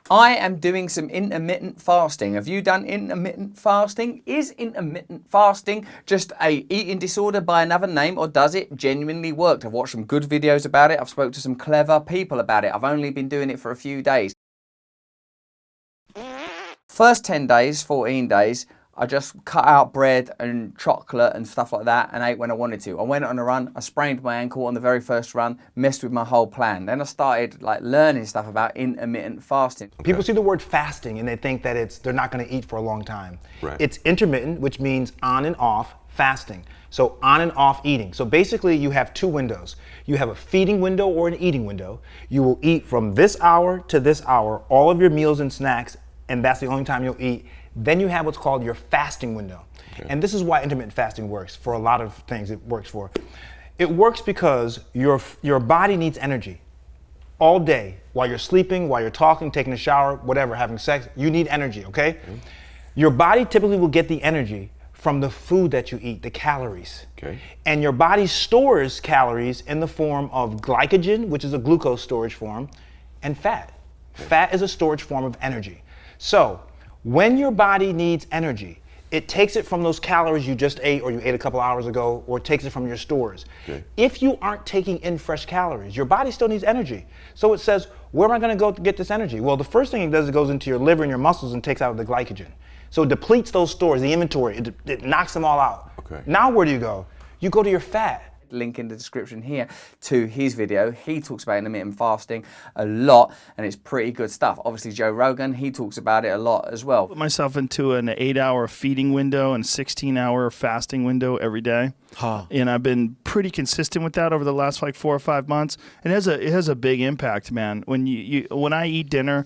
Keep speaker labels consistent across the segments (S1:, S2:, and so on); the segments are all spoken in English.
S1: I am doing some intermittent fasting. Have you done intermittent fasting? Is intermittent fasting just a eating disorder by another name, or does it genuinely work? I've watched some good videos about it. I've spoken to some clever people about it. I've only been doing it for a few days. First 10 days, 14 days, I just cut out bread and chocolate and stuff like that and ate when I wanted to. I went on a run, I sprained my ankle on the very first run, messed with my whole plan. Then I started learning stuff about intermittent fasting.
S2: People see the word fasting and they think that they're not going to eat for a long time.
S3: Right.
S2: It's intermittent, which means on and off fasting. So on and off eating. So basically you have two windows. You have a feeding window or an eating window. You will eat from this hour to this hour, all of your meals and snacks, and that's the only time you'll eat. Then you have what's called your fasting window. Okay. And this is why intermittent fasting works for a lot of things it works for. It works because your body needs energy all day. While you're sleeping, while you're talking, taking a shower, whatever, having sex, you need energy, okay? Mm-hmm. Your body typically will get the energy from the food that you eat, the calories.
S3: Okay.
S2: And your body stores calories in the form of glycogen, which is a glucose storage form, and fat. Okay. Fat is a storage form of energy. So when your body needs energy, it takes it from those calories you just ate or you ate a couple hours ago, or it takes it from your stores.
S3: Okay.
S2: If you aren't taking in fresh calories, your body still needs energy. So it says, where am I going to go to get this energy? Well, the first thing it does is it goes into your liver and your muscles and takes out the glycogen. So it depletes those stores, the inventory, it knocks them all out.
S3: Okay.
S2: Now where do you go? You go to your fat.
S1: Link in the description here to his video. He talks about intermittent fasting a lot and it's pretty good stuff. Obviously Joe Rogan, he talks about it a lot as well.
S4: Put myself into an 8-hour feeding window and 16-hour fasting window every day. And I've been pretty consistent with that over the last 4 or 5 months. It has a big impact, man. When when I eat dinner,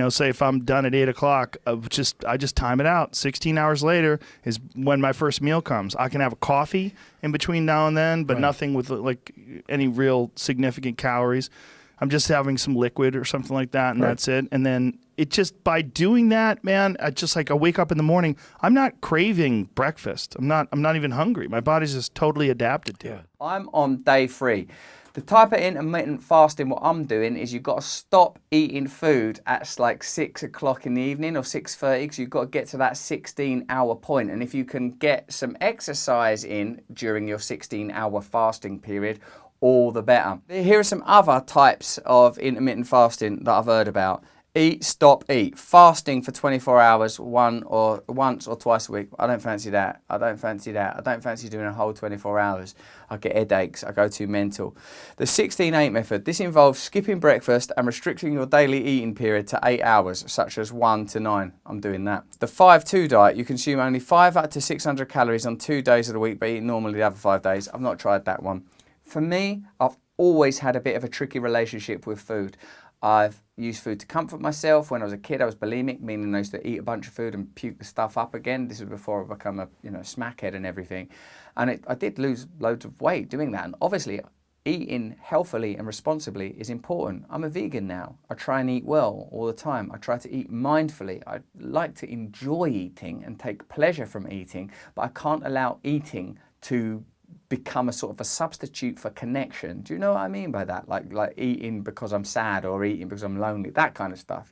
S4: say if I'm done at 8 o'clock, I just time it out. 16 hours later is when my first meal comes. I can have a coffee in between now and then, but nothing with any real significant calories. I'm just having some liquid or something like that, and that's it. And then it just, by doing that, man, I wake up in the morning, I'm not craving breakfast. I'm not even hungry. My body's just totally adapted to it.
S1: I'm on day 3. The type of intermittent fasting, what I'm doing is you've got to stop eating food at 6 o'clock in the evening or 6:30, because you've got to get to that 16-hour point. And if you can get some exercise in during your 16-hour fasting period, all the better. Here are some other types of intermittent fasting that I've heard about. Eat, stop, eat. Fasting for 24 hours, once or twice a week. I don't fancy that. I don't fancy doing a whole 24 hours. I get headaches. I go too mental. The 16-8 method. This involves skipping breakfast and restricting your daily eating period to 8 hours, such as 1 to 9. I'm doing that. The 5-2 diet. You consume only 500 to 600 calories on 2 days of the week, but eat normally the other 5 days. I've not tried that one. For me, I've always had a bit of a tricky relationship with food. I've used food to comfort myself. When I was a kid, I was bulimic, meaning I used to eat a bunch of food and puke the stuff up again. This was before I become a smackhead and everything. And I did lose loads of weight doing that. And obviously, eating healthily and responsibly is important. I'm a vegan now. I try and eat well all the time. I try to eat mindfully. I like to enjoy eating and take pleasure from eating, but I can't allow eating to become a sort of a substitute for connection. Do you know what I mean by that? Like eating because I'm sad or eating because I'm lonely, that kind of stuff,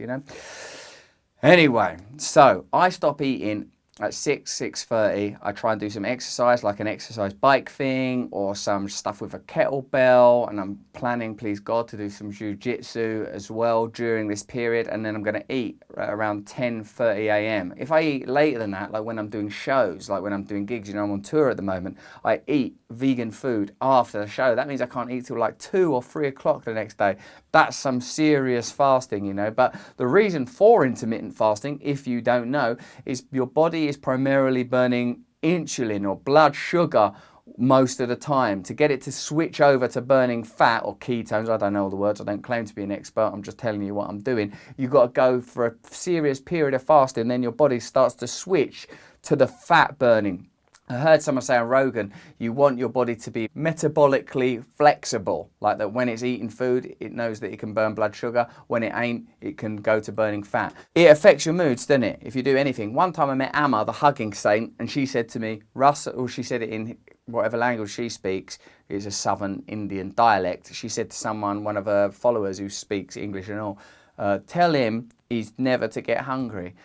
S1: Anyway, so I stop eating at 6:30. I try and do some exercise, like an exercise bike thing or some stuff with a kettlebell, and I'm planning, please God, to do some jiu-jitsu as well during this period, and then I'm going to eat around 10:30 a.m. If I eat later than that, like when I'm doing shows, like when I'm doing gigs, I'm on tour at the moment, I eat vegan food after the show. That means I can't eat till 2 or 3 o'clock the next day. That's some serious fasting, But the reason for intermittent fasting, if you don't know, is your body is primarily burning insulin or blood sugar most of the time. To get it to switch over to burning fat or ketones, I don't know all the words, I don't claim to be an expert, I'm just telling you what I'm doing. You've got to go for a serious period of fasting, then your body starts to switch to the fat burning. I heard someone say on Rogan, you want your body to be metabolically flexible, like that when it's eating food, it knows that it can burn blood sugar. When it ain't, it can go to burning fat. It affects your moods, doesn't it? If you do anything. One time I met Amma, the hugging saint, and she said to me, Russ, or she said it in whatever language she speaks, it's a southern Indian dialect. She said to someone, one of her followers who speaks English and all, tell him is never to get hungry.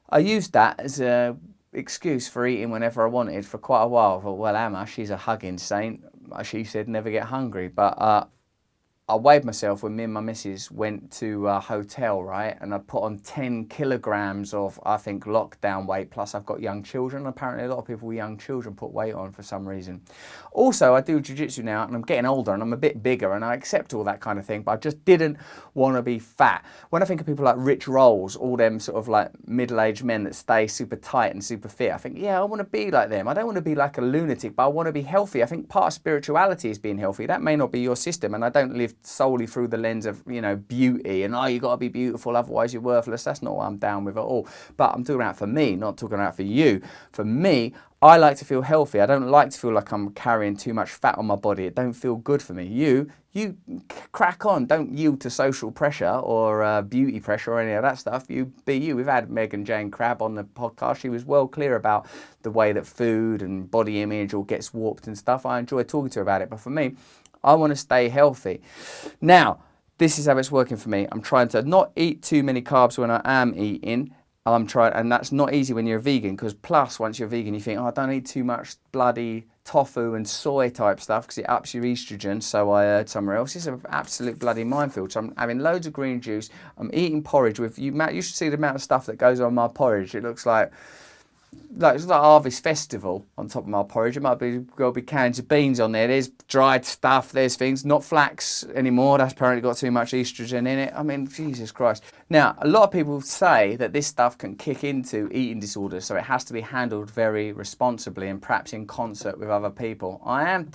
S1: I used that as a excuse for eating whenever I wanted for quite a while. I thought, well, Emma, she's a hugging saint. She said never get hungry. But I weighed myself when me and my missus went to a hotel, right? And I put on 10 kilograms of, I think, lockdown weight. Plus, I've got young children. Apparently, a lot of people with young children put weight on for some reason. Also, I do jiu-jitsu now, and I'm getting older, and I'm a bit bigger, and I accept all that kind of thing. But I just didn't want to be fat. When I think of people like Rich Rolls, all them sort of like middle-aged men that stay super tight and super fit, I think, yeah, I want to be like them. I don't want to be like a lunatic, but I want to be healthy. I think part of spirituality is being healthy. That may not be your system, and I don't live solely through the lens of, you know, beauty and, oh, you got to be beautiful, otherwise you're worthless. That's not what I'm down with at all. But I'm talking about for me, not talking about for you. For me, I like to feel healthy. I don't like to feel like I'm carrying too much fat on my body. It don't feel good for me. You crack on. Don't yield to social pressure or beauty pressure or any of that stuff. You be you. We've had Megan Jane Crabb on the podcast. She was well clear about the way that food and body image all gets warped and stuff. I enjoy talking to her about it. But for me, I want to stay healthy. Now, this is how it's working for me. I'm trying to not eat too many carbs when I am eating. I'm trying, and that's not easy when you're a vegan, because plus once you're vegan, you think, oh, I don't eat too much bloody tofu and soy type stuff because it ups your estrogen. So I heard somewhere else. It's an absolute bloody minefield. So I'm having loads of green juice. I'm eating porridge with you. Matt, you should see the amount of stuff that goes on my porridge. It looks like it's like Harvest Festival on top of my porridge. It might be got to be cans of beans on there. There's dried stuff. There's things, not flax anymore. That's apparently got too much estrogen in it. I mean, Jesus Christ. Now, a lot of people say that this stuff can kick into eating disorders, so it has to be handled very responsibly and perhaps in concert with other people. I'm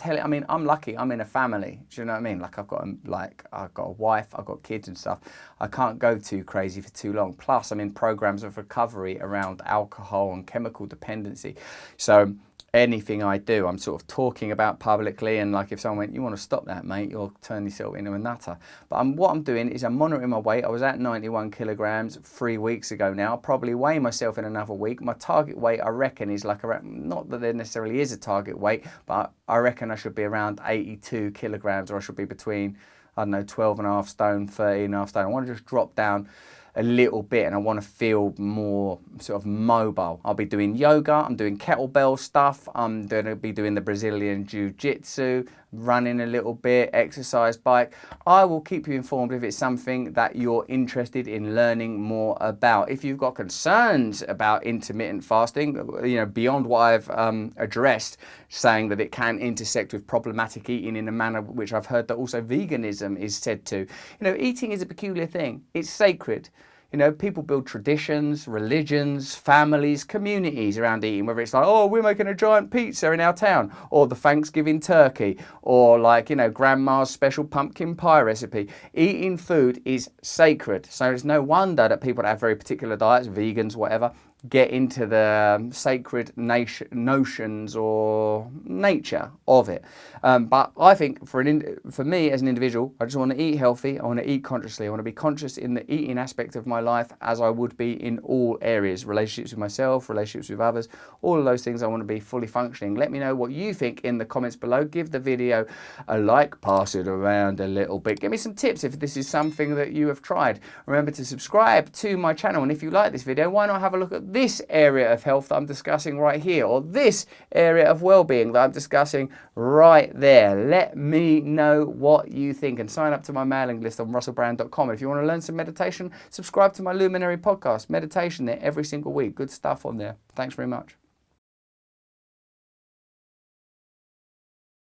S1: lucky. I'm in a family. Do you know what I mean? Like I've got a wife, I've got kids and stuff. I can't go too crazy for too long. Plus, I'm in programs of recovery around alcohol and chemical dependency. So anything I do, I'm sort of talking about publicly, and like if someone went, you want to stop that, mate, you'll turn yourself into a nutter. But what I'm doing is I'm monitoring my weight. I was at 91 kilograms 3 weeks ago now. I'll probably weigh myself in another week. My target weight, I reckon, is like around, not that there necessarily is a target weight, but I reckon I should be around 82 kilograms, or I should be between, I don't know, 12 and a half stone, 13 and a half stone. I want to just drop down a little bit, and I want to feel more sort of mobile. I'll be doing yoga, I'm doing kettlebell stuff, I'm going to be doing the Brazilian jiu-jitsu, running a little bit, exercise bike. I will keep you informed if it's something that you're interested in learning more about. If you've got concerns about intermittent fasting, you know, beyond what I've addressed, saying that it can intersect with problematic eating in a manner which I've heard that also veganism is said to. You know, eating is a peculiar thing. It's sacred. You know, people build traditions, religions, families, communities around eating, whether it's like, oh, we're making a giant pizza in our town, or the Thanksgiving turkey, or like, you know, grandma's special pumpkin pie recipe. Eating food is sacred. So it's no wonder that people that have very particular diets, vegans, whatever, get into the sacred notions or nature of it. But I think for me as an individual, I just want to eat healthy. I want to eat consciously. I want to be conscious in the eating aspect of my life as I would be in all areas, relationships with myself, relationships with others, all of those things. I want to be fully functioning. Let me know what you think in the comments below. Give the video a like, pass it around a little bit. Give me some tips if this is something that you have tried. Remember to subscribe to my channel, and if you like this video, why not have a look at this area of health that I'm discussing right here, or this area of well-being that I'm discussing right there. Let me know what you think, and sign up to my mailing list on russellbrand.com. If you want to learn some meditation, subscribe to my Luminary podcast. Meditation there every single week. Good stuff on there. Thanks very much.